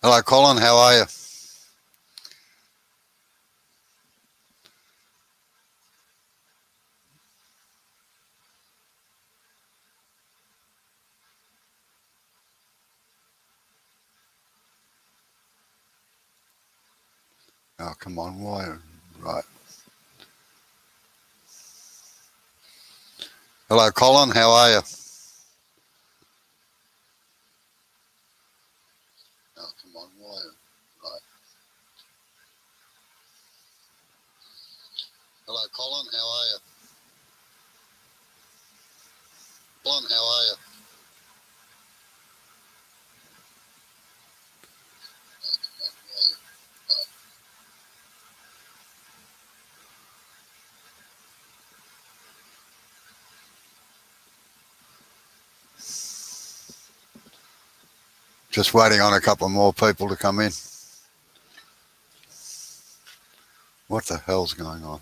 Hello, Colin. How are you? Oh, come on. Why? Right. Hello, Colin. How are you? Oh, come on. Why? Right. Hello, Colin. How are you? Colin, how are you? Just waiting on a couple more people to come in. What the hell's going on?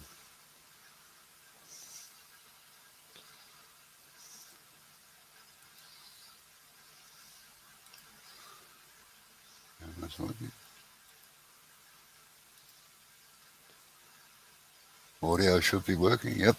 Audio should be working. Yep.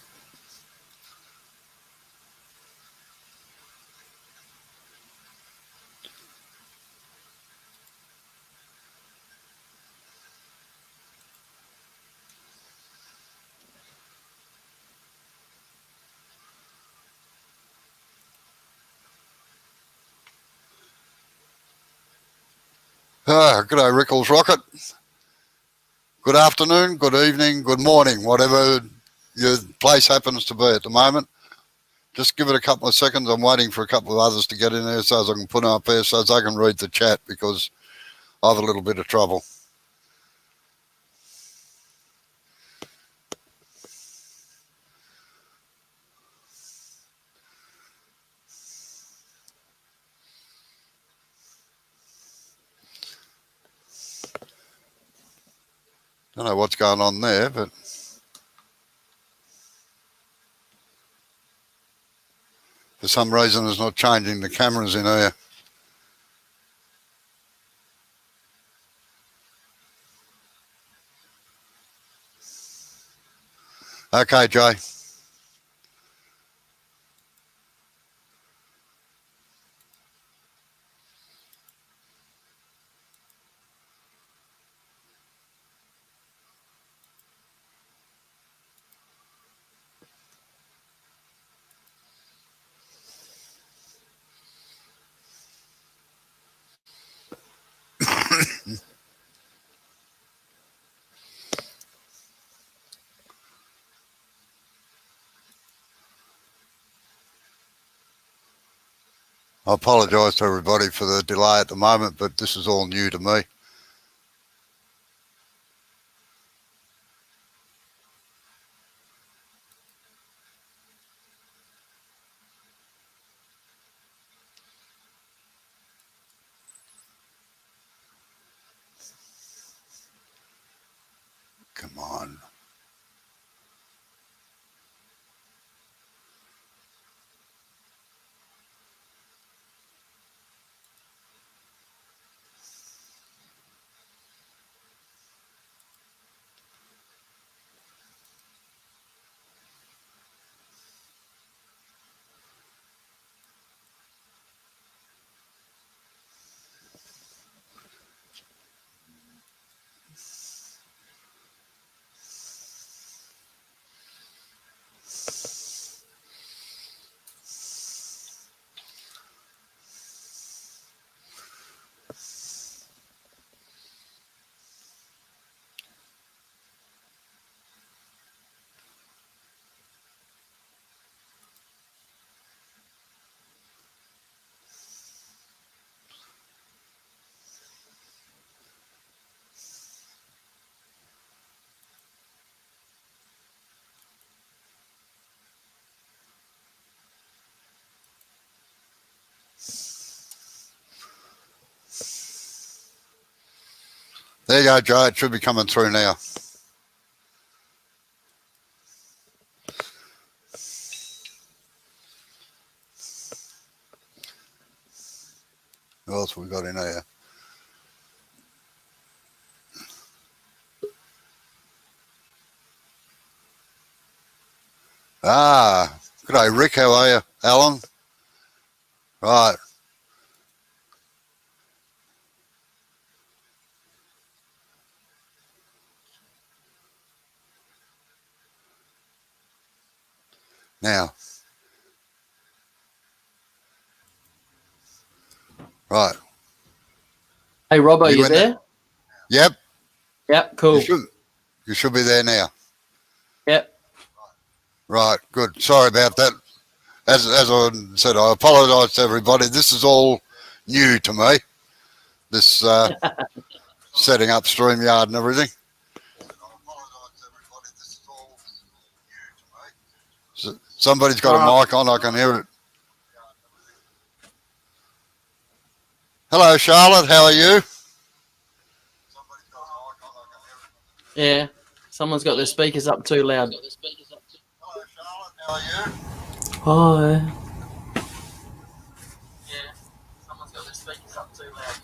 Good day, Rickles Rocket. Good afternoon, good evening, good morning, whatever your place happens to be at the moment. Just give it a couple of seconds. I'm waiting for a couple of others to get in there so as I can put them up there so as I can read the chat because I have a little bit of trouble. Don't know what's going on there, but for some reason it's not changing the cameras in here. Okay, Jay. I apologise to everybody for the delay at the moment, but this is all new to me. Come on. There you go, Joe. It should be coming through now. What else we got in here? Good day, Rick. How are you, Alan? Right. Now. Right. Hey, Rob, are you there? Yep. Yep, cool. You should be there now. Yep. Right, good. Sorry about that. As I said, I apologise to everybody. This is all new to me. This setting up StreamYard and everything. Somebody's got a mic on. I can hear it. Hello, Charlotte. How are you? Yeah. Someone's got their speakers up too loud. Hello, Charlotte. How are you? Hi. Yeah. Someone's got their speakers up too loud.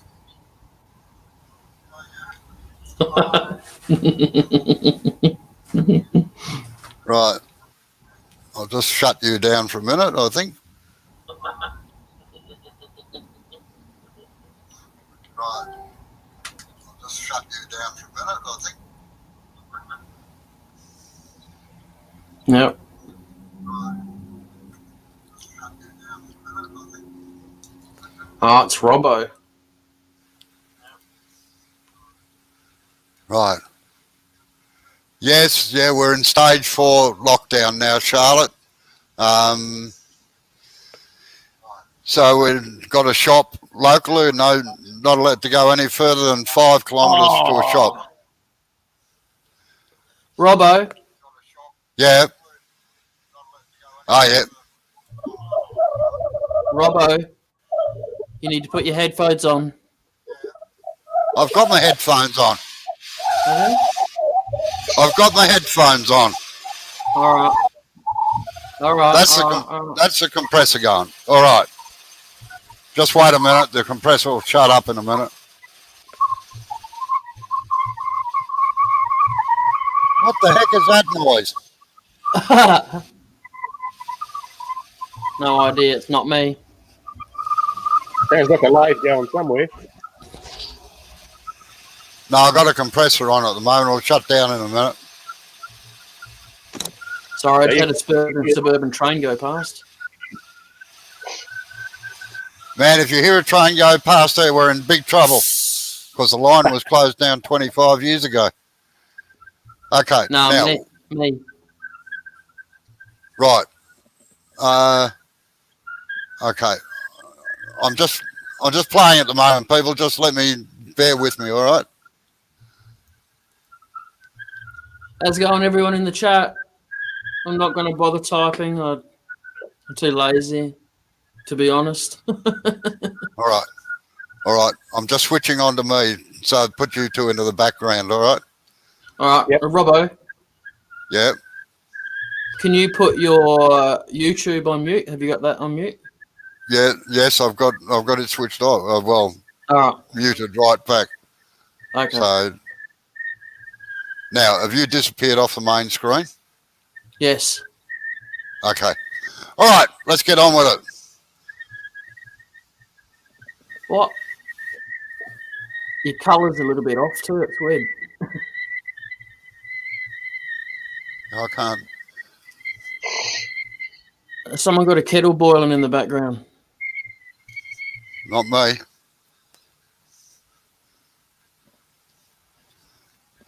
Right. I'll just shut you down for a minute, I think. Right. I'll just shut you down for a minute, I think. Yep. Oh, it's Robbo. Right. Yes, yeah, we're in stage 4 lockdown now, Charlotte. So we've got a shop locally, not allowed to go any further than 5 kilometres to a shop. Robbo. Yeah. Oh, yeah. Robbo. You need to put your headphones on. I've got my headphones on. Okay. I've got my headphones on. All right. That's the compressor going. All right. Just wait a minute. The compressor will shut up in a minute. What the heck is that noise? No idea. It's not me. Sounds like a lathe going somewhere. No, I've got a compressor on at the moment. It'll shut down in a minute. Sorry, I just had a suburban train go past. Man, if you hear a train go past there, we're in big trouble because the line was closed down 25 years ago. Okay. No, now, me. Right. Okay. I'm just playing at the moment. People, just bear with me, all right? How's it going, everyone in the chat? I'm not going to bother typing. I'm too lazy, to be honest. All right. I'm just switching on to me, so I put you two into the background, all right? All right. Yep. Robbo. Yeah. Can you put your YouTube on mute? Have you got that on mute? Yeah. Yes, I've got it switched off. Well, all right. Muted right back. Okay. So now, have you disappeared off the main screen? Yes. Okay. All right. Let's get on with it. What? Your colour's a little bit off too. It's weird. I can't. Someone got a kettle boiling in the background. Not me.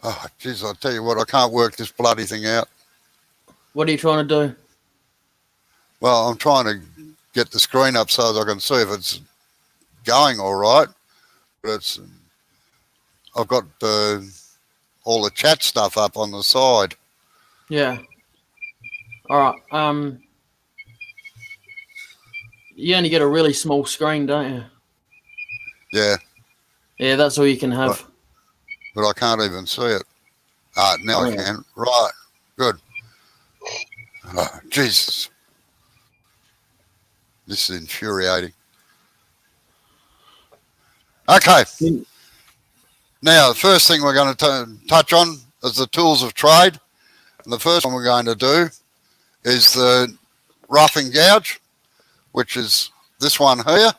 Oh, jeez, I'll tell you what, I can't work this bloody thing out. What are you trying to do? Well, I'm trying to get the screen up so that I can see if it's going all right. But I've got all the chat stuff up on the side. Yeah. All right. You only get a really small screen, don't you? Yeah. Yeah, that's all you can have. But I can't even see it. Now I can. Right. Good. Oh, Jesus. This is infuriating. Okay. Now, the first thing we're going to touch on is the tools of trade. And the first one we're going to do is the roughing gouge, which is this one here.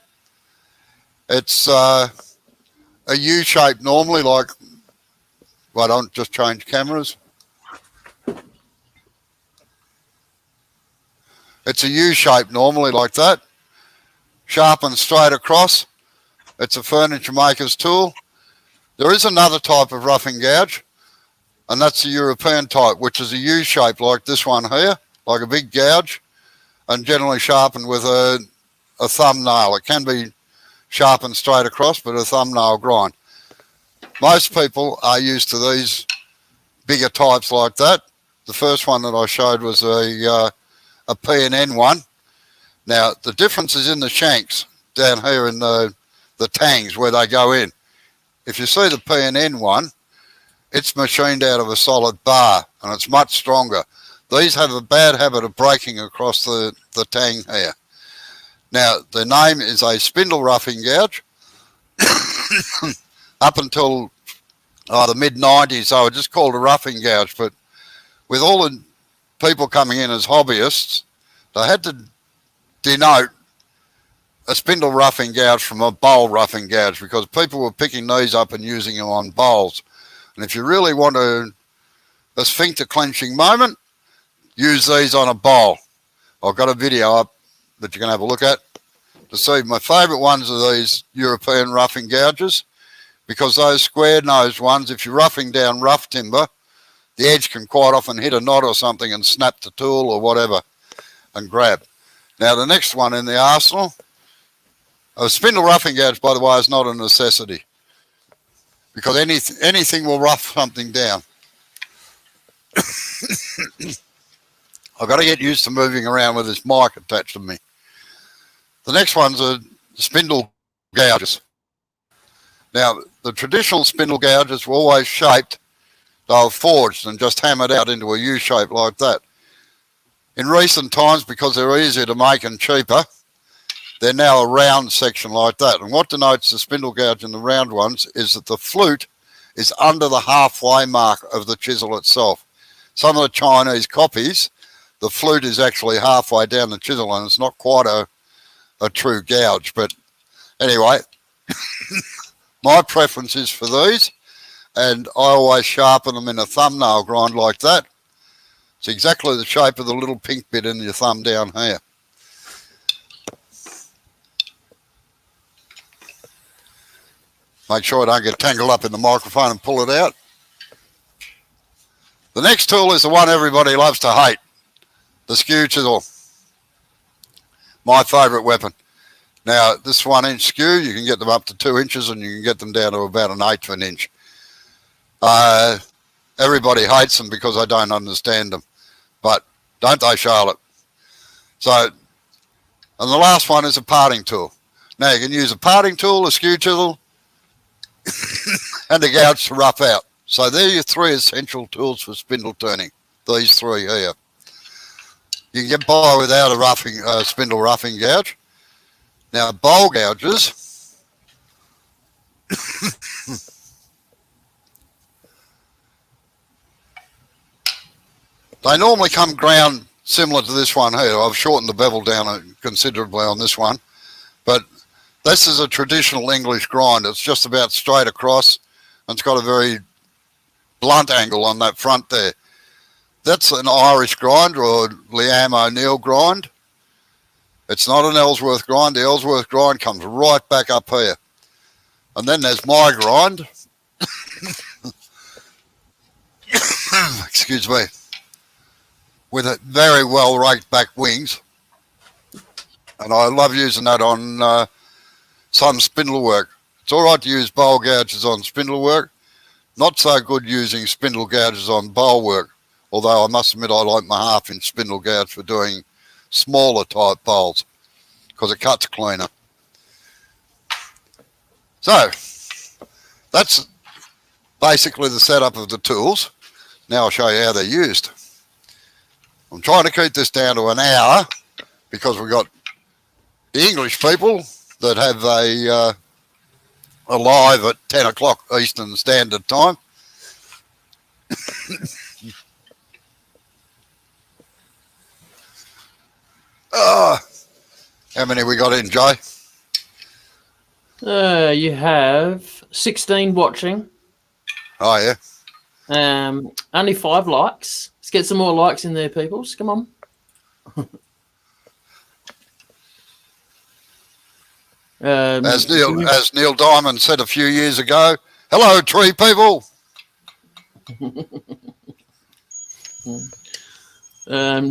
It's a U shape normally, like, well, I don't just change cameras. It's a U shape normally like that, sharpened straight across. It's a furniture maker's tool. There is another type of roughing gouge, and that's the European type, which is a U shape like this one here, like a big gouge, and generally sharpened with a thumbnail. It can be sharpened straight across, but a thumbnail grind. Most people are used to these bigger types like that. The first one that I showed was a P&N one. Now, the difference is in the shanks down here in the tangs where they go in. If you see the P&N one, it's machined out of a solid bar and it's much stronger. These have a bad habit of breaking across the tang here. Now, the name is a spindle roughing gouge. Up until the mid-90s, they were just called a roughing gouge, but with all the people coming in as hobbyists, they had to denote a spindle roughing gouge from a bowl roughing gouge because people were picking these up and using them on bowls. And if you really want a sphincter clenching moment, use these on a bowl. I've got a video up that you can have a look at to see. My favourite ones are these European roughing gouges because those square-nosed ones, if you're roughing down rough timber, the edge can quite often hit a knot or something and snap the tool or whatever and grab. Now, the next one in the arsenal, a spindle roughing gouge, by the way, is not a necessity because anything will rough something down. I've got to get used to moving around with this mic attached to me. The next one's a spindle gouges. Now, the traditional spindle gouges were always shaped, they were forged and just hammered out into a U shape like that. In recent times, because they're easier to make and cheaper, they're now a round section like that. And what denotes the spindle gouge in the round ones is that the flute is under the halfway mark of the chisel itself. Some of the Chinese copies, the flute is actually halfway down the chisel and it's not quite a true gouge. But anyway, my preference is for these, and I always sharpen them in a thumbnail grind like that. It's exactly the shape of the little pink bit in your thumb down here. Make sure I don't get tangled up in the microphone and pull it out. The next tool is the one everybody loves to hate, the skew chisel. My favourite weapon. Now, this 1 inch skew, you can get them up to 2 inches and you can get them down to about 1/8 of an inch. Everybody hates them because I don't understand them. But don't they, Charlotte? So, and the last one is a parting tool. Now, you can use a parting tool, a skew chisel, and a gouge to rough out. So they're your 3 essential tools for spindle turning, these 3 here. You can get by without a spindle roughing gouge. Now, bowl gouges, they normally come ground similar to this one here. I've shortened the bevel down considerably on this one, but this is a traditional English grind. It's just about straight across, and it's got a very blunt angle on that front there. That's an Irish grind or Liam O'Neill grind. It's not an Ellsworth grind. The Ellsworth grind comes right back up here. And then there's my grind. Excuse me. With a very well raked back wings. And I love using that on some spindle work. It's all right to use bowl gouges on spindle work. Not so good using spindle gouges on bowl work. Although I must admit I like my 1/2 inch spindle gouge for doing smaller type bowls because it cuts cleaner. So that's basically the setup of the tools. Now I'll show you how they're used. I'm trying to keep this down to an hour because we've got the English people that have a live at 10 o'clock Eastern Standard Time. How many we got in, Jay? You have 16 watching. Oh, yeah. Only 5 likes. Let's get some more likes in there, peoples. Come on. As Neil Diamond said a few years ago, hello, tree people.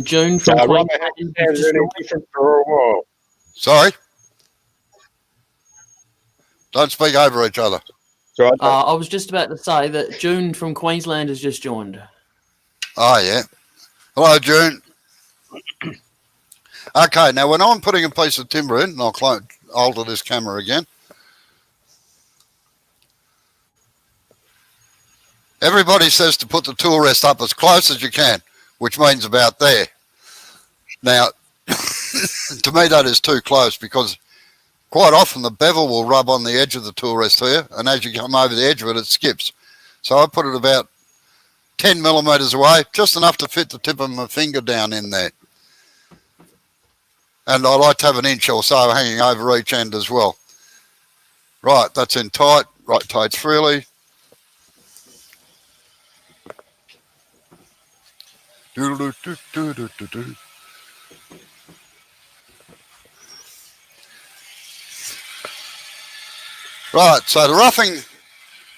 June from Robert Queensland. has any recent for a while. Sorry? Don't speak over each other. So I was just about to say that June from Queensland has just joined. Oh, yeah. Hello, June. Okay, now when I'm putting a piece of timber in, and I'll alter this camera again. Everybody says to put the tool rest up as close as you can, which means about there. Now, to me that is too close because quite often the bevel will rub on the edge of the tool rest here, and as you come over the edge of it, it skips. So I put it about 10 millimetres away, just enough to fit the tip of my finger down in there. And I like to have an inch or so hanging over each end as well. Right, that's in tight, rotates freely. Doodle-doo-doo-doo-doo-doo. Right, so the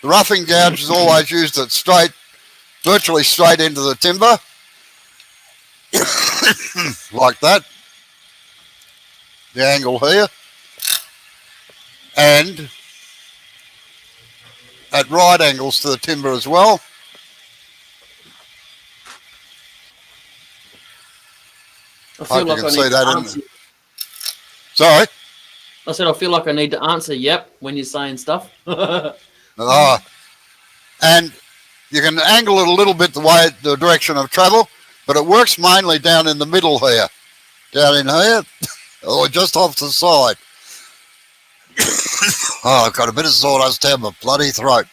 roughing gouge is always used at virtually straight into the timber, like that. The angle here, and at right angles to the timber as well. I feel like I need to answer. Sorry? I said I feel like I need to answer yep when you're saying stuff. And you can angle it a little bit the direction of travel, but it works mainly down in the middle here. Down in here, or just off the side. Oh, I've got a bit of sawdust down my bloody throat.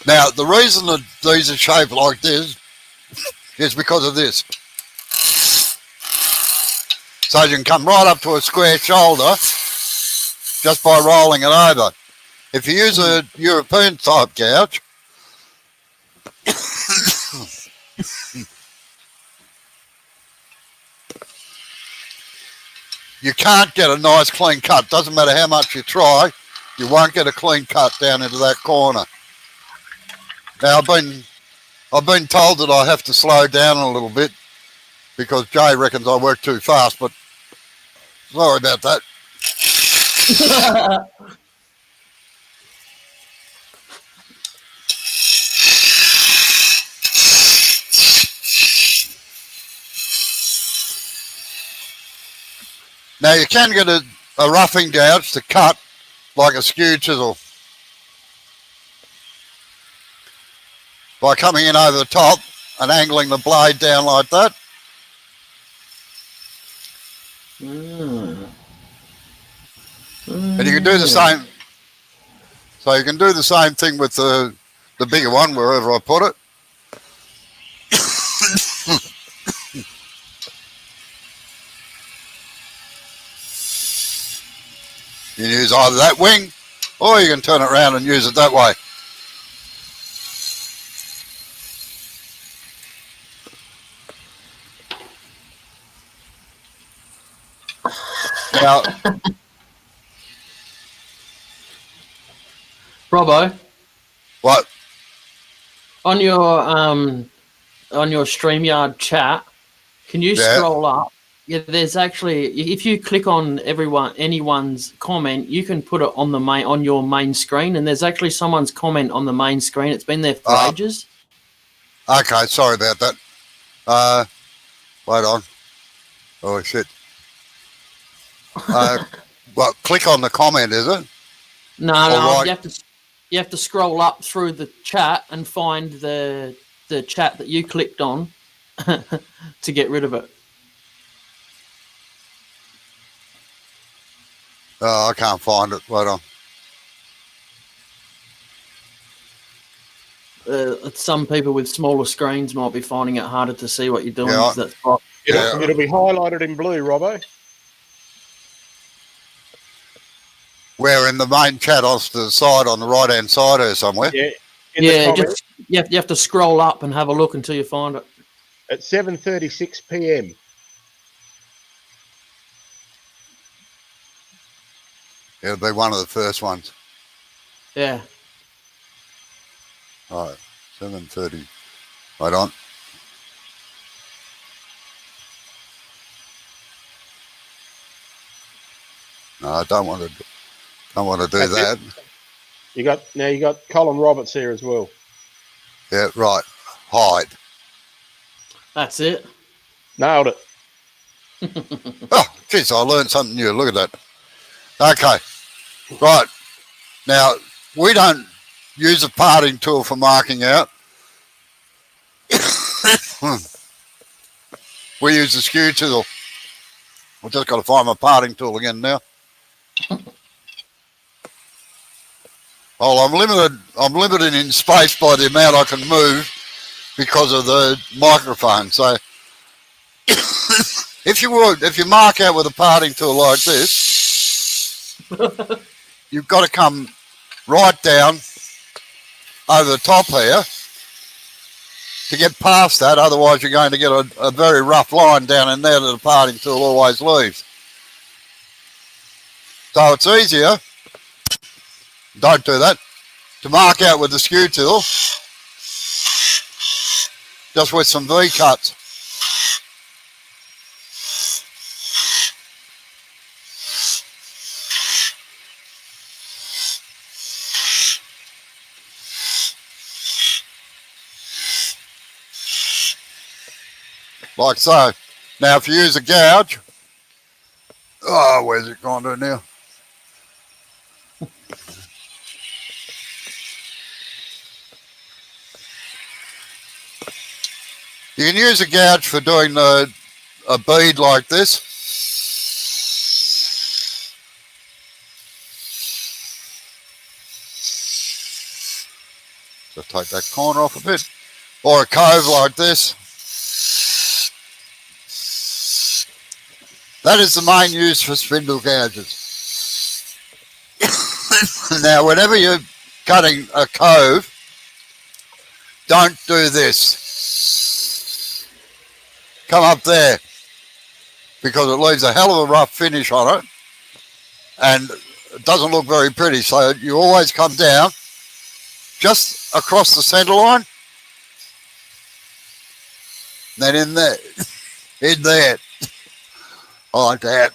Now, the reason that these are shaped like this is because of this. So you can come right up to a square shoulder just by rolling it over. If you use a European type gouge, you can't get a nice clean cut. Doesn't matter how much you try, you won't get a clean cut down into that corner. Now I've been told that I have to slow down a little bit because Jay reckons I work too fast, but sorry about that. Now you can get a roughing gouge to cut like a skew chisel by coming in over the top and angling the blade down like that. And you can do the same. So you can do the same thing with the bigger one wherever I put it. You can use either that wing or you can turn it around and use it that way. Now, Robbo, what? On your StreamYard chat, can you scroll up? Yeah, there's actually, if you click on anyone's comment, you can put it on your main screen, and there's actually someone's comment on the main screen. It's been there for ages. Okay, sorry about that. Wait on. Oh shit. Well, click on the comment, is it? No, right. You have to scroll up through the chat and find the chat that you clicked on to get rid of it. Oh, I can't find it. Wait on. Some people with smaller screens might be finding it harder to see what you're doing. Yeah, That's right. It'll be highlighted in blue, Robbo. We're in the main chat off to the side on the right-hand side or somewhere. Yeah. In the comments, just you have to scroll up and have a look until you find it. at 7:36 p.m. It'll be one of the first ones. Yeah. All right, 7:30. Right on. No, I don't want to do That's that. You got Colin Roberts here as well. Yeah, right. Hide. That's it. Nailed it. Oh, geez, I learned something new. Look at that. Okay. Right. Now, we don't use a parting tool for marking out. We use the skew tool. I've just got to find my parting tool again now. Oh, I'm limited in space by the amount I can move because of the microphone. So if you mark out with a parting tool like this, you've got to come right down over the top here to get past that. Otherwise, you're going to get a very rough line down in there that the parting tool always leaves. So it's easier, don't do that, to mark out with the skew tool, just with some V-cuts. Like so. Now, if you use a gouge, oh, where's it gone to now? You can use a gouge for doing a bead like this. Just take that corner off a bit. Or a cove like this. That is the main use for spindle gouges. Now, whenever you're cutting a cove, don't do this. Come up there, because it leaves a hell of a rough finish on it, and it doesn't look very pretty. So you always come down just across the centre line, then in there, like that.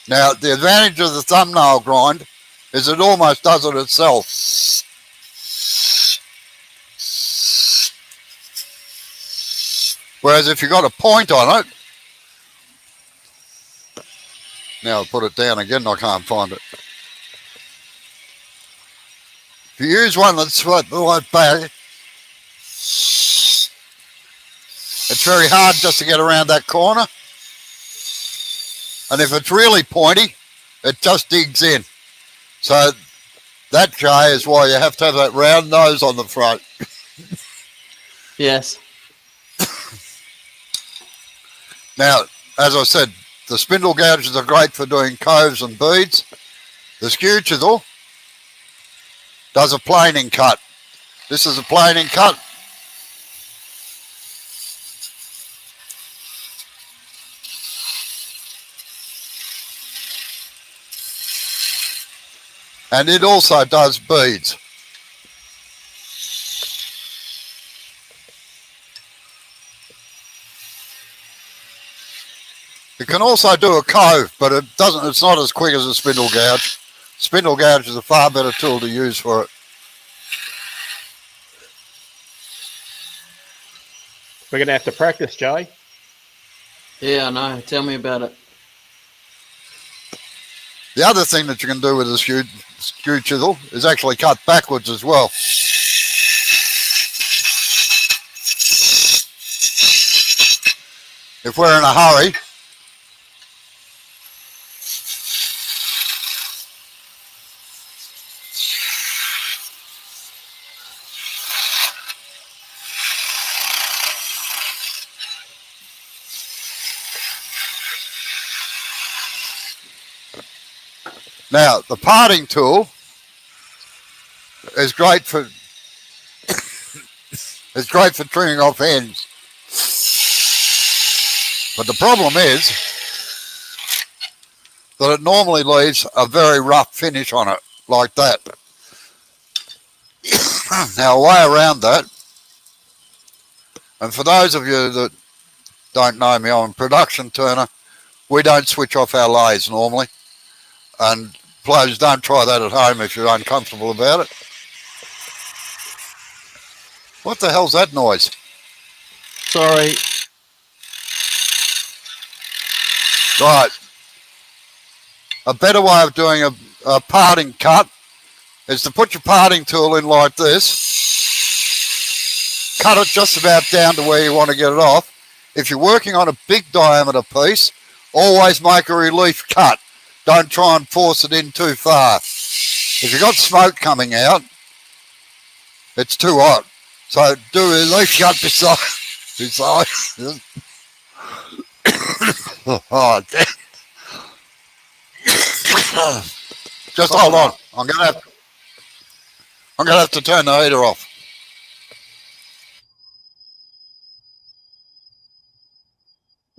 Now, the advantage of the thumbnail grind is it almost does it itself. Whereas if you've got a point on it, now I'll put it down again, I can't find it. If you use one that's like back, it's very hard just to get around that corner. And if it's really pointy, it just digs in. So that, Jay, is why you have to have that round nose on the front. Yes. Now, as I said, the spindle gouges are great for doing coves and beads. The skew chisel does a planing cut. This is a planing cut. And it also does beads. It can also do a cove, but it's not as quick as a spindle gouge. Spindle gouge is a far better tool to use for it. We're going to have to practice, Jay. Yeah, I know. Tell me about it. The other thing that you can do with a skew chisel is actually cut backwards as well. If we're in a hurry, Now, the parting tool is great for trimming off ends. But the problem is that it normally leaves a very rough finish on it, like that. Now, a way around that, and for those of you that don't know me, I'm a production turner. We don't switch off our lathes normally. And please don't try that at home if you're uncomfortable about it. What the hell's that noise? Sorry. Right. A better way of doing a parting cut is to put your parting tool in like this. Cut it just about down to where you want to get it off. If you're working on a big diameter piece, always make a relief cut. Don't try and force it in too far. If you've got smoke coming out, it's too hot. So do a relief cut beside. Oh, damn. Just hold on. I'm gonna have to turn the heater off.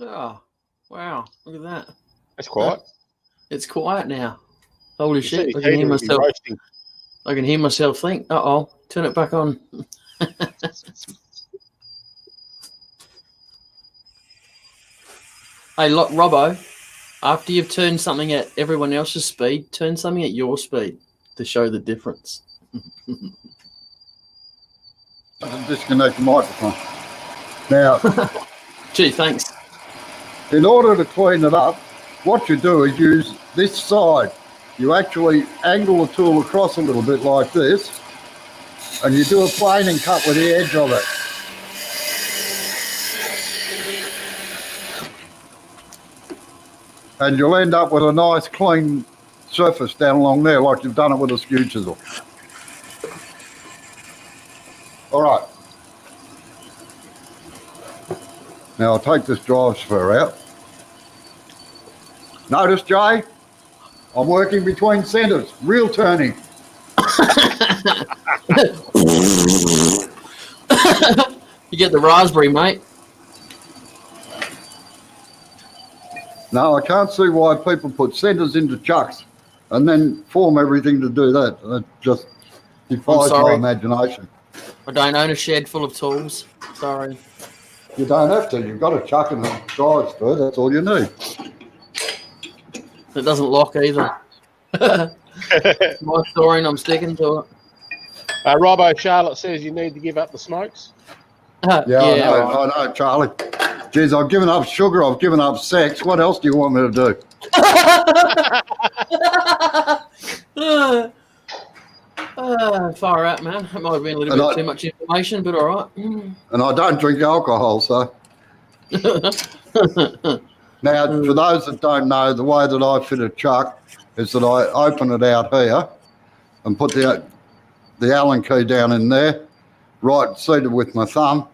Oh, wow. Look at that. That's quiet. It's quiet now. Holy You shit. said I can hear his heater would be myself. roasting. I can hear myself think, uh-oh, turn it back on. Hey, look, Robbo, after you've turned something at everyone else's speed, turn something at your speed to show the difference. Disconnect the microphone. Now, Gee, thanks. in order to clean it up, what you do is use this side. You actually angle the tool across a little bit like this, and you do a planing cut with the edge of it. And you'll end up with a nice clean surface down along there like you've done it with a skew chisel. All right. Now I'll take this drive spur out. Notice, Jay, I'm working between centres, real turning. You get the raspberry, mate. No, I can't see why people put centres into chucks and then form everything to do that. That just defies my imagination. I don't own a shed full of tools. Sorry. You don't have to. You've got a chuck and a drive spur. That's all you need. It doesn't lock either. It's my story and I'm sticking to it. Robbo, Charlotte says you need to give up the smokes. Yeah, I know, Charlie. Geez, I've given up sugar. I've given up sex. What else do you want me to do? Far out, man. That might have been a little bit too much information, but all right. And I don't drink alcohol, so. Now, for those that don't know, the way that I fit a chuck is that I open it out here and put the Allen key down in there, right seated with my thumb,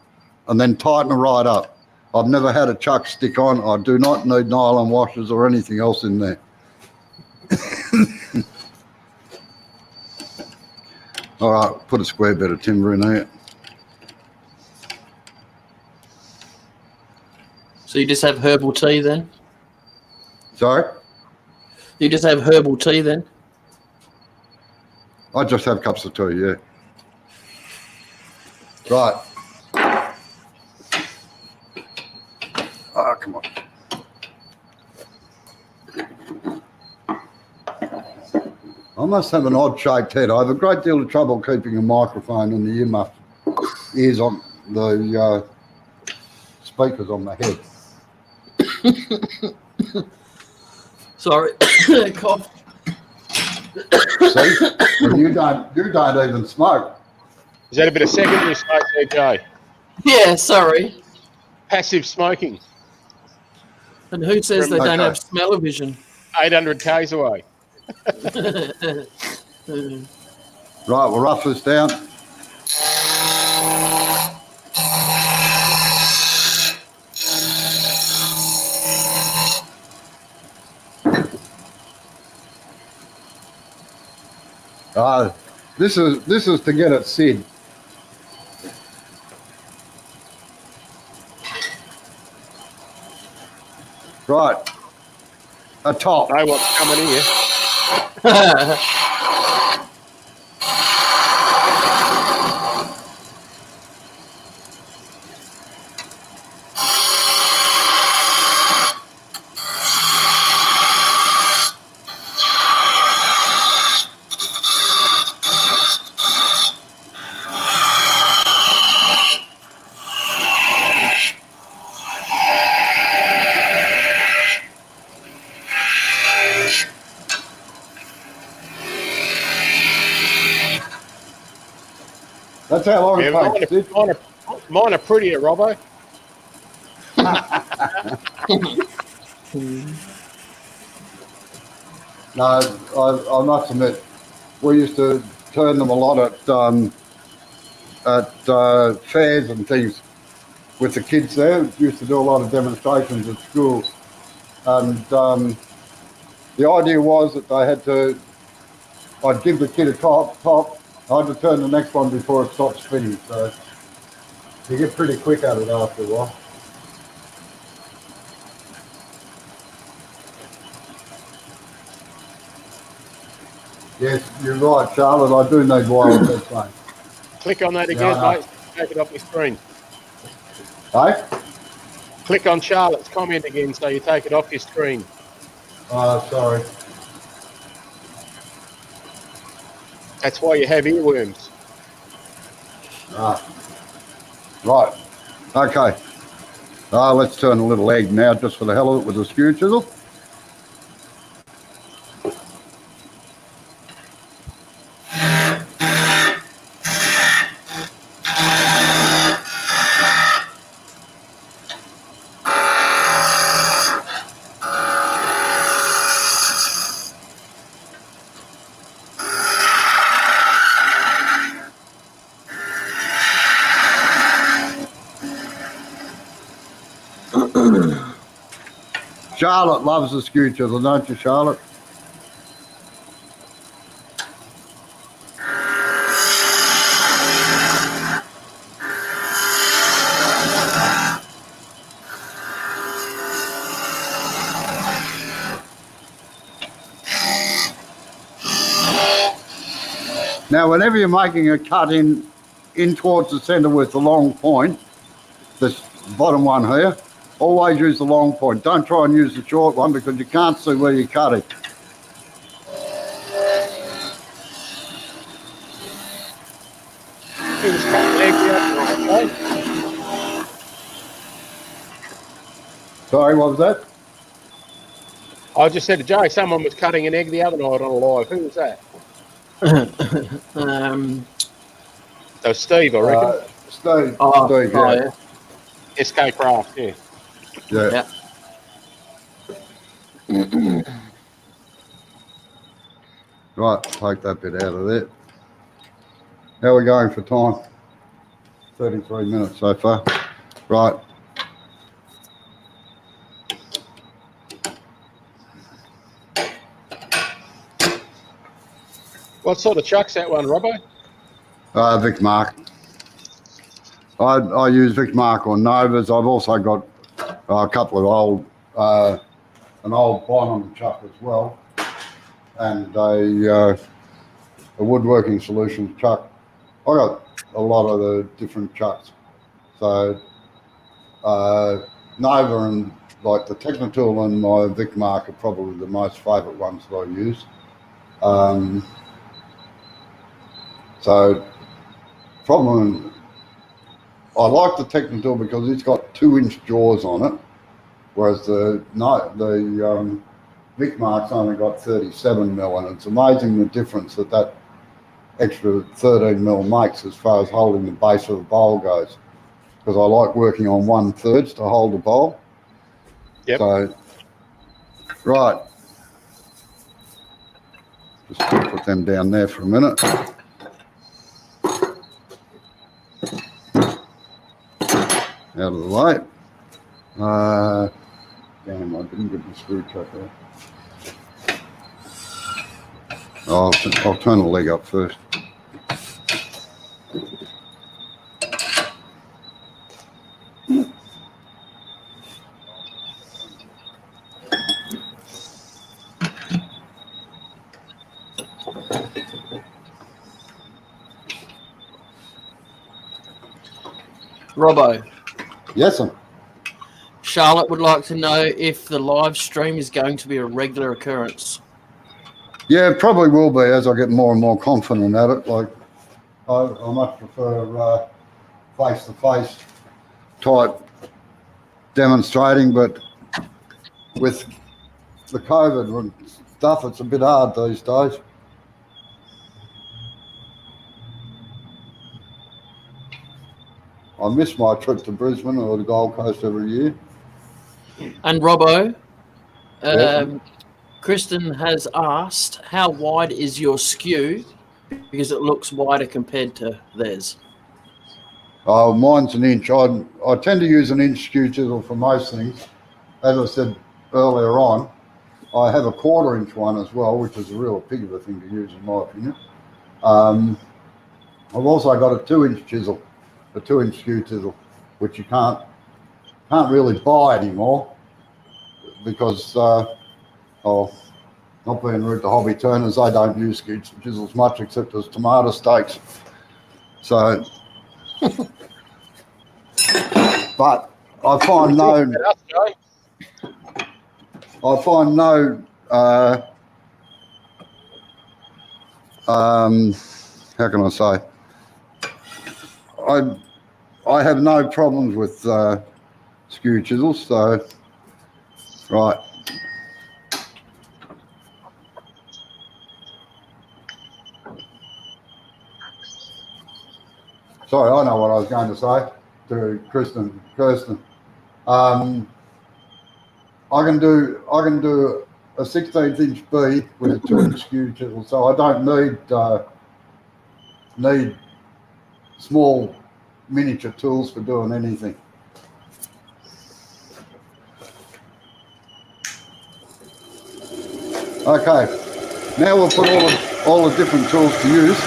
and then tighten it right up. I've never had a chuck stick on. I do not need nylon washers or anything else in there. All right, put a square bit of timber in there. So you just have herbal tea then? Sorry? You just have herbal tea then? I just have cups of tea, yeah. Right. Oh, come on. I must have an odd-shaped head. I have a great deal of trouble keeping a microphone and the ears on the speakers on my head. Sorry, cough. See, and you don't even smoke. Is that a bit of secondary smoke there, Jay? Yeah, sorry. Passive smoking. And who says they don't have smell-o-vision? 800 k's away. Right, we'll rough this down. This is to get it Sid. Right. A top. Know what's coming here. That's how long it takes, Sid. Mine are prettier, Robbo. No, I must admit, we used to turn them a lot at fairs and things with the kids there. We used to do a lot of demonstrations at school. And the idea was that I'd give the kid a top, I had to turn the next one before it stopped spinning. So you get pretty quick at it after a while. Yes, you're right, Charlotte. I do need wireless headphones. Click on that again, mate. Take it off your screen. Hey? Click on Charlotte's comment again so you take it off your screen. Sorry. That's why you have earworms. Right. Okay. Let's turn a little egg now just for the hell of it with a skew chisel. Charlotte loves the skew chisel, don't you, Charlotte? Now, whenever you're making a cut in towards the centre with the long point, this bottom one here, always use the long point. Don't try and use the short one because you can't see where you're cutting. Sorry, what was that? I just said to Joe, someone was cutting an egg the other night on a live. Who was that? So Steve, I reckon. Steve, yeah. SK Craft, yeah. Yeah. Right, take that bit out of there. How are we going for time? 33 minutes so far. Right. What sort of chuck's that one, Robbo? Vic Mark. I use Vic Mark on Novas. I've also got a couple of old, an old Bonham chuck as well, and a woodworking solutions chuck. I got a lot of the different chucks. So Nova and like the Technitool and my Vic Mark are probably the most favourite ones that I use. So problem, I like the Technitool because it's got 2-inch jaws on it, whereas the Vic Mark's only got 37 mil, and it's amazing the difference that extra 13 mil makes as far as holding the base of the bowl goes. Because I like working on 1/3 to hold the bowl. Yep. So, right. Just put them down there for a minute. Out of the way. Damn, I didn't get the screw chucker. I'll turn the leg up first. Robbo, Yes, sir. Charlotte would like to know if the live stream is going to be a regular occurrence. Yeah, it probably will be as I get more and more confident at it. Like, I much prefer face-to-face type demonstrating, but with the COVID and stuff, it's a bit hard these days. I miss my trip to Brisbane or the Gold Coast every year. And Robbo, Yeah. Kristen has asked, how wide is your skew? Because it looks wider compared to theirs. Oh, mine's an inch. I tend to use an inch skew chisel for most things. As I said earlier on, I have a 1/4 inch one as well, which is a real pig of a thing to use in my opinion. I've also got a 2-inch chisel, a 2-inch skew chisel, which you can't really buy anymore because, not being rude to hobby turners, they don't use skew chisels much except as tomato steaks. So, but I find no, how can I say? I have no problems with skew chisels, so right. Sorry, I know what I was going to say to Kirsten. I can do a 16th inch B with a 2-inch skew chisel, so I don't need small miniature tools for doing anything. Okay, now we'll put all the different tools to use.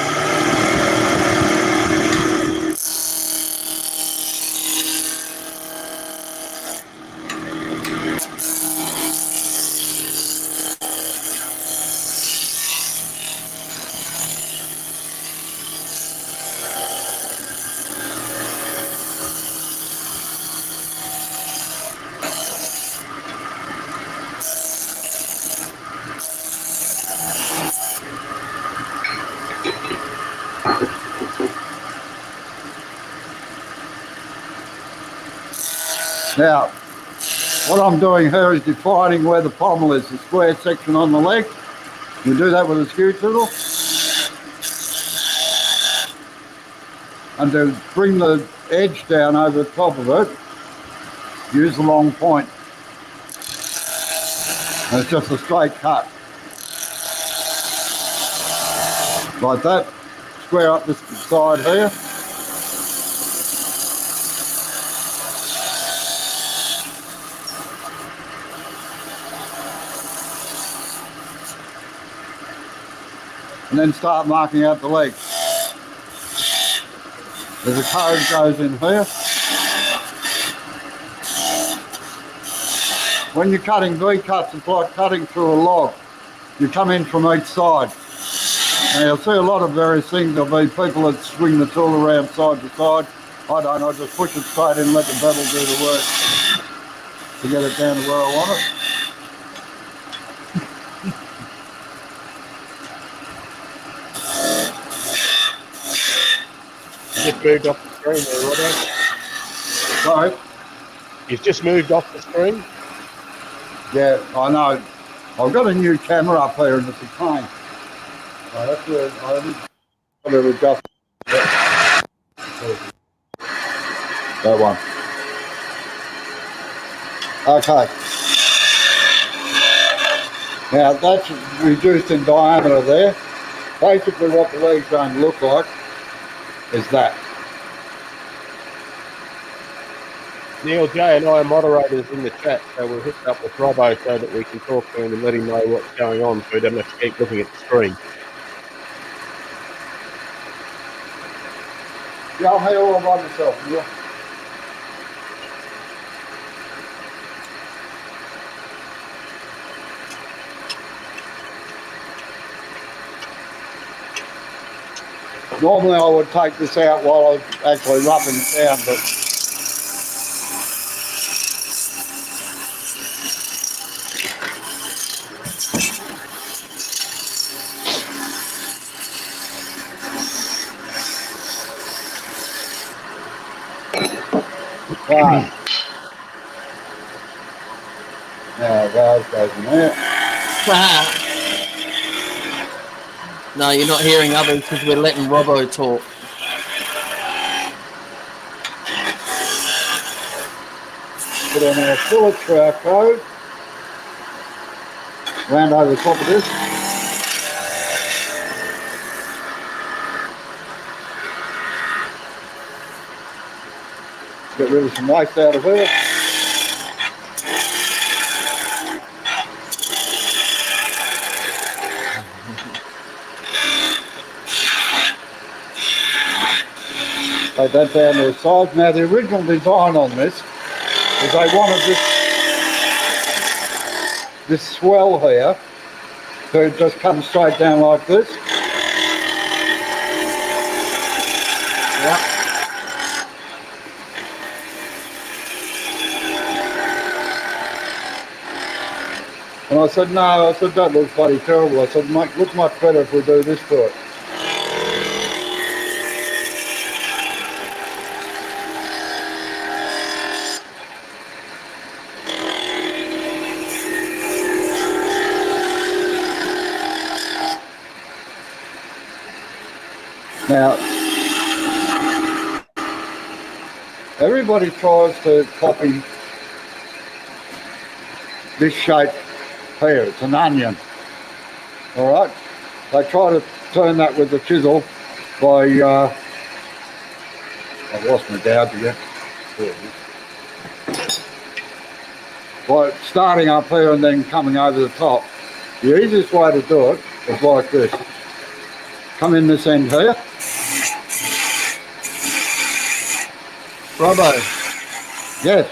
Now, what I'm doing here is defining where the pommel is, the square section on the leg. You do that with a skew chisel. And to bring the edge down over the top of it, use the long point. And it's just a straight cut. Like that. Square up this side here. And then start marking out the leg. There's a code goes in here. When you're cutting V-cuts, it's like cutting through a log. You come in from each side. Now you'll see a lot of various things. There'll be people that swing the tool around side to side. I don't, I just push it straight in and let the bevel do the work to get it down to where I want it. Just moved off the screen there, Robbo. Sorry? You've just moved off the screen? Yeah, I know. I've got a new camera up here and it's a pain. I have to adjust that one. Okay. Now that's reduced in diameter there. Basically what the leg's going to look like is that. Neil, Jay and I are moderators in the chat, so we'll hook up with Robbo so that we can talk to him and let him know what's going on so he doesn't have to keep looking at the screen. Yeah, I'm here all by myself. Yeah. Normally I would take this out while I was actually roughing it down, but right. Now goes in there. No, you're not hearing others because we're letting Robbo talk. Put on our fillets for our cove. Round over the top of this. Get rid of some waste out of here. Take that down to the side. Now the original design on this is they wanted this swell here to just come straight down like this. Yeah. And I said, no, I said, that looks bloody terrible. I said, mate, looks much better if we do this to it. Now, everybody tries to copy this shape here. It's an onion. All right? They try to turn that with the chisel by, I've lost my gouge again. By starting up here and then coming over the top. The easiest way to do it is like this. Come in this end here. Robbo, Yes.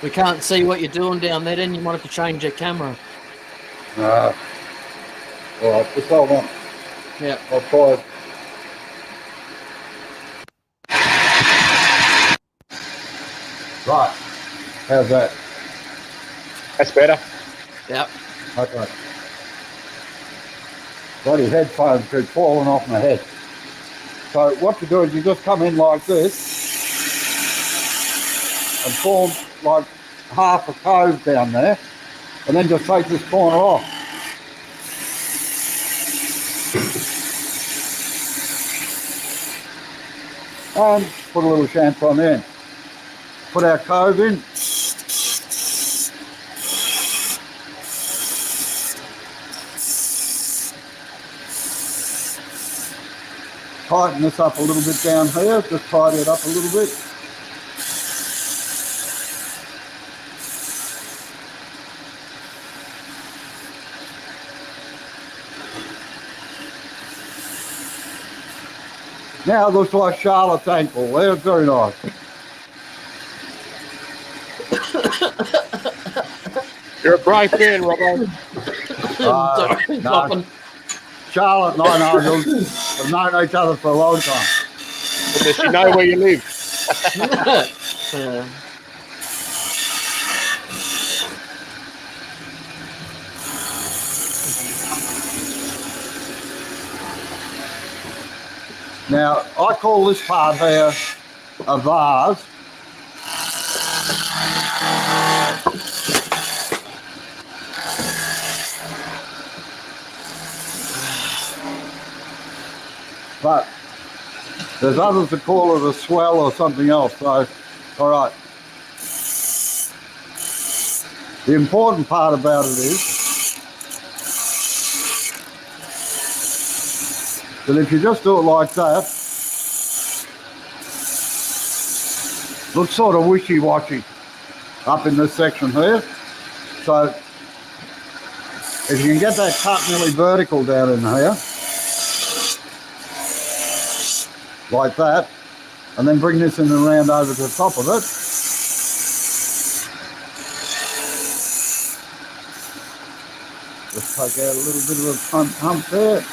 we can't see what you're doing down there, then you might have to change your camera. All right, just hold on. Yeah. I'll try it. Right. How's that? That's better. Yep. Okay. Bloody headphones keep falling off my head. So what you do is you just come in like this and form like half a cove down there and then just take this corner off. And put a little chamfer on the end. Put our cove in. Tighten this up a little bit down here, just tidy it up a little bit. Now it looks like Charlotte's ankle there, very nice. You're a brave man, Robbo. Sorry, no. coughing. Charlotte and I know have known each other for a long time. But does she know where you live? Now, I call this part here a vase. But there's others that call it a swell or something else, so, all right. The important part about it is that if you just do it like that, looks sort of wishy-washy up in this section here. So if you can get that cut nearly vertical down in here, like that, and then bring this in and round over to the top of it. Just take out a little bit of a front hump there.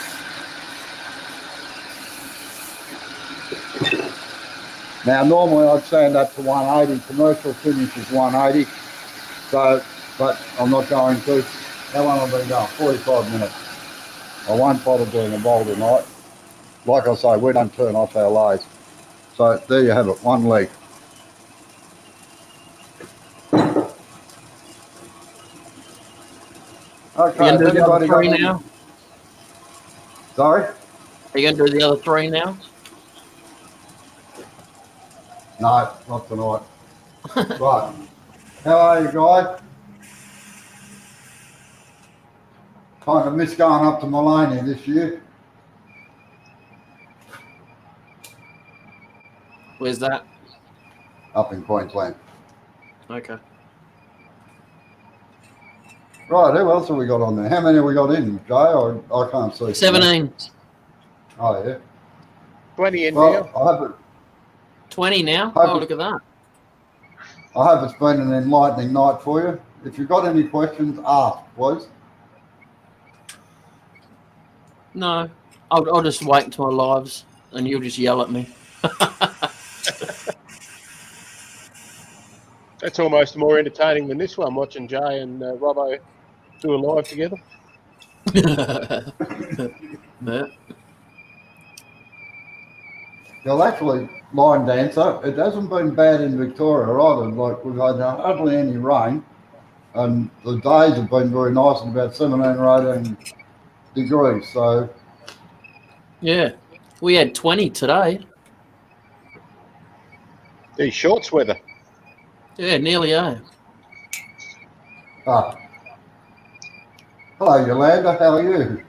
Now normally I'd sand that to 180, commercial finish is 180, so, but I'm not going to. That one I've been going 45 minutes. I won't bother doing a bowl tonight. Like I say, we don't turn off our lathe. So there you have it, one leg. Okay, Are you going to do the other three got now? Sorry? Are you going to do the other three now? No, not tonight. Right. How are you guys? Kind of miss going up to Maloney this year. Where's that? Up in Queensland. Okay. Right, who else have we got on there? How many have we got in, Jay? I can't see. 17. Oh, yeah. 20 in Well, now. I hope 20 now? Hope Oh, it- look at that. I hope it's been an enlightening night for you. If you've got any questions, ask, please. No. I'll just wait until my lives and you'll just yell at me. That's almost more entertaining than this one, watching Jay and Robbo do a live together. Yeah. Well, actually, line dancer, it hasn't been bad in Victoria either. Like, we've had hardly any rain, and the days have been very nice and about 17 or 18 degrees. So, Yeah. We had 20 today. These shorts weather. Yeah, nearly, eh? hello, Yolanda, how are you?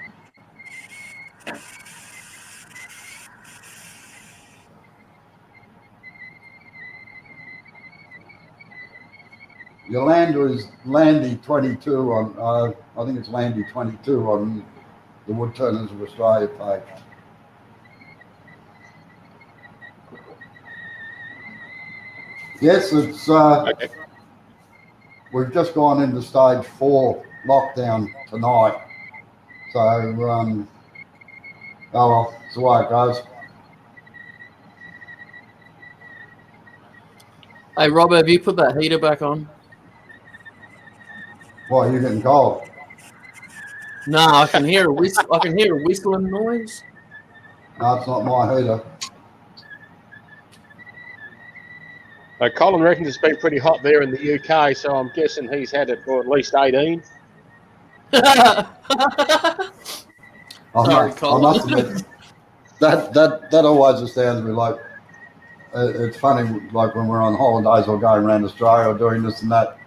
Yolanda is Landy 22 on, I think it's Landy 22 on the Woodturners of Australia page. Yes, it's Okay. we've just gone into stage 4 lockdown tonight. So, oh well, it's the way it goes. Hey, Rob, have you put that heater back on? Why, you're getting cold? No, I can hear a whistle. I can hear a whistling noise. No, it's not my heater. Colin reckons it's been pretty hot there in the UK, so I'm guessing he's had it for at least 18. I Sorry, must Colin. admit, that always astounds me. Like, it's funny, like when we're on holidays or going around Australia or doing this and that,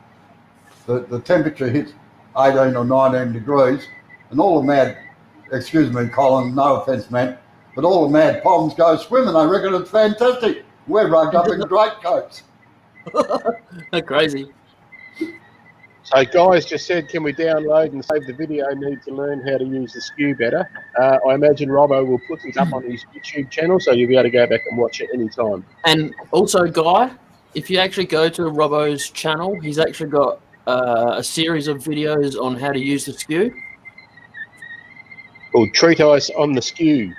the temperature hits 18 or 19 degrees, and all the mad, excuse me, Colin, no offence meant, but all the mad poms go swimming. They reckon it's fantastic. We're rugged up in greatcoats. That's crazy. So guys just said, can we download and save the video? Need to learn how to use the skew better. I imagine Robbo will put this up on his YouTube channel, so you'll be able to go back and watch it anytime. And also, Guy, if you actually go to Robbo's channel, he's actually got a series of videos on how to use the skew. Called Treatise on the Skew.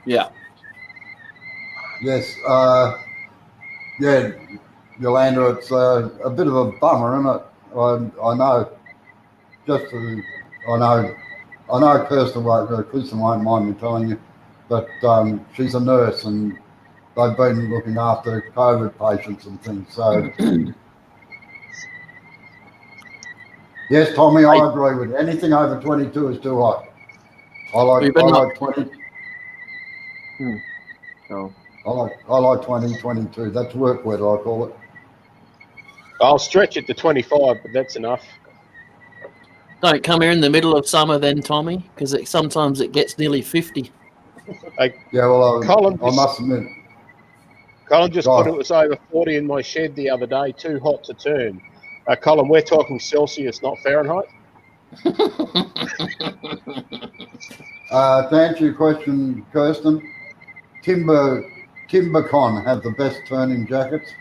Yeah. Yes, yeah, Yolanda, it's a bit of a bummer, isn't it? I know. I know Kirsten won't mind me telling you, but she's a nurse and they've been looking after COVID patients and things. So, yes, Tommy, I agree with you. Anything over 22 is too hot. I like 20. Oh. I like 20, 22. That's work weather, I call it. I'll stretch it to 25, but that's enough. Don't come here in the middle of summer then, Tommy, because sometimes it gets nearly 50. Yeah, well, Colin I must admit. Colin just put it was over 40 in my shed the other day, too hot to turn. Colin, we're talking Celsius, not Fahrenheit. To answer your question, Kirsten, timber TimberCon have the best turning jackets?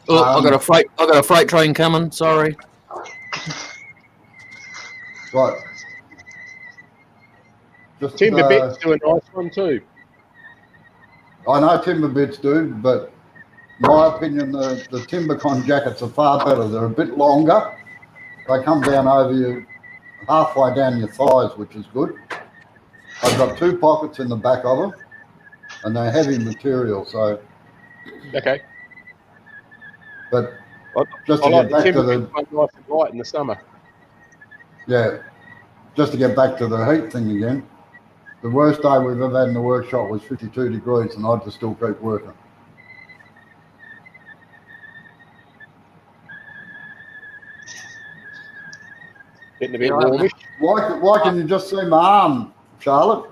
Oh, I got a freight train coming. Sorry. Right. Just, Timber Bits do a nice one too. I know Timber Bits do, but my opinion, the TimberCon jackets are far better. They're a bit longer. They come down over you, halfway down your thighs, which is good. I've got 2 pockets in the back of them, and they're heavy material. So, Okay. but just I to like get back to the nice and light in the summer. yeah, just to get back to the heat thing again. The worst day we've ever had in the workshop was 52 degrees, and I had to still keep working. Getting a bit warmish. Why can you just see my arm, Charlotte?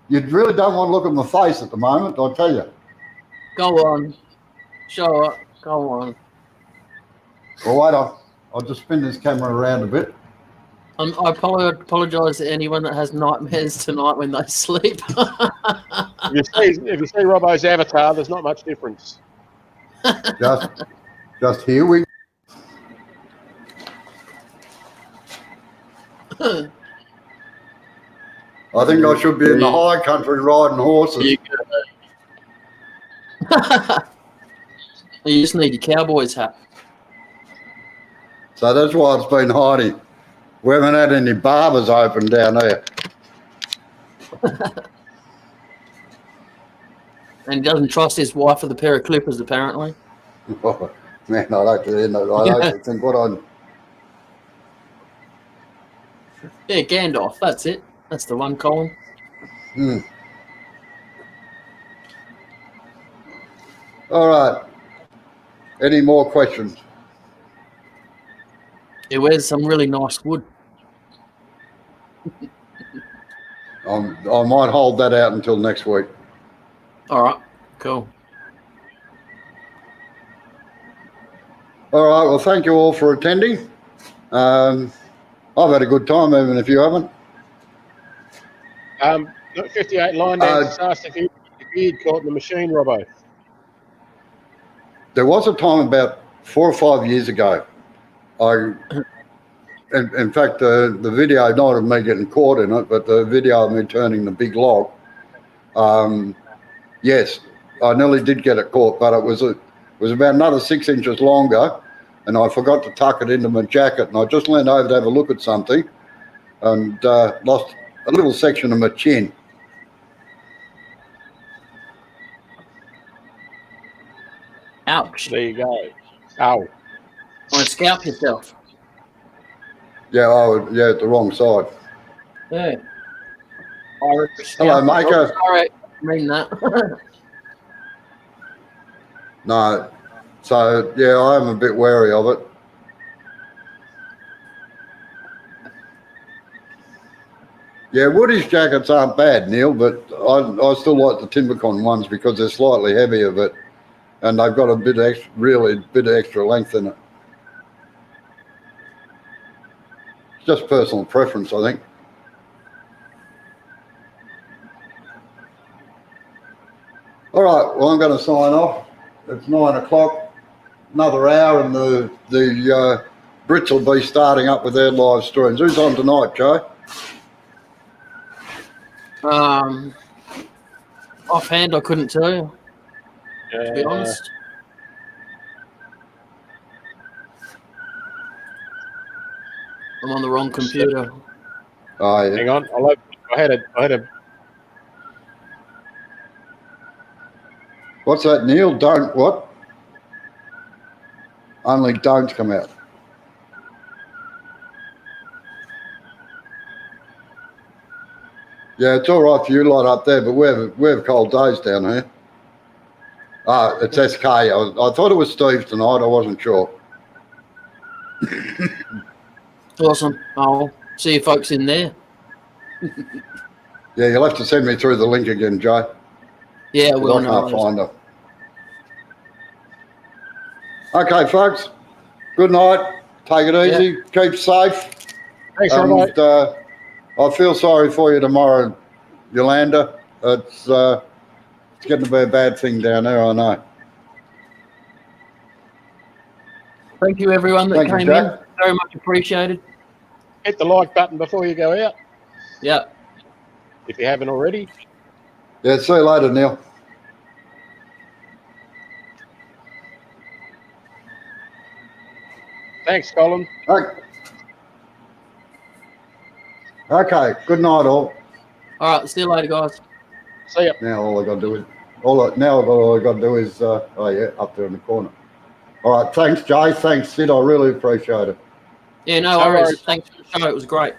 You really don't want to look at my face at the moment, I'll tell you. Go on. Show it. Go on. Well, wait, I'll just spin this camera around a bit. I apologise to anyone that has nightmares tonight when they sleep. If you see Robbo's avatar, there's not much difference. Just here we I think I should be in the high country riding horses. You just need your cowboy's hat. So that's why it's been hiding. We haven't had any barbers open down there. And he doesn't trust his wife with a pair of clippers, apparently. Oh, man, I like to think what I'm... Yeah, Gandalf. That's it. That's the one, Colin. All right. Any more questions? He wears some really nice wood. I might hold that out until next week. All right. Cool. All right. Well, thank you all for attending. I've had a good time, even if you haven't. 58 line dance asked if you'd caught the machine, Robbo. There was a time about 4 or 5 years ago. In fact, the video, not of me getting caught in it, but the video of me turning the big log. Yes, I nearly did get it caught, but it was about another 6 inches longer, and I forgot to tuck it into my jacket, and I just leaned over to have a look at something, and lost a little section of my chin. Ouch. There you go. Ow. Want to scalp yourself? Yeah, at the wrong side. Yeah. Hello, Maker. Sorry, I mean that. No, so yeah, I am a bit wary of it. Yeah, Woody's jackets aren't bad, Neil, but I still like the TimberCon ones because they're slightly heavier, but and they've got a bit of extra length in it. It's just personal preference, I think. All right, well, I'm going to sign off. It's 9 o'clock, another hour, and the Brits will be starting up with their live streams. Who's on tonight, Joe? Offhand, I couldn't tell you, to be honest. I'm on the wrong computer. Oh, yeah. Hang on, I had a. What's that, Neil? Don't what? Only don't come out. Yeah, it's all right for you lot up there, but we have cold days down here. Ah, it's SK. I thought it was Steve tonight. I wasn't sure. Awesome. I'll see you folks in there. Yeah, you'll have to send me through the link again, Joe. Yeah, I can't find her. Okay, folks. Good night. Take it easy. Keep safe. Thanks, And Robbo. I feel sorry for you tomorrow, Yolanda. It's getting to be a bad thing down there, I know. Thank you, everyone that Thank you, came Jack. in. Very much appreciated. Hit the like button before you go out, Yeah. if you haven't already. Yeah, see you later, Neil. Thanks, Colin. Okay, good night, all. All right. See you later, guys. See ya. Now all I got to do is all I got to do is oh yeah, up there in the corner. All right, thanks, Jay. Thanks, Sid. I really appreciate it. Yeah, no No worries. worries. Thanks for the show. It was great.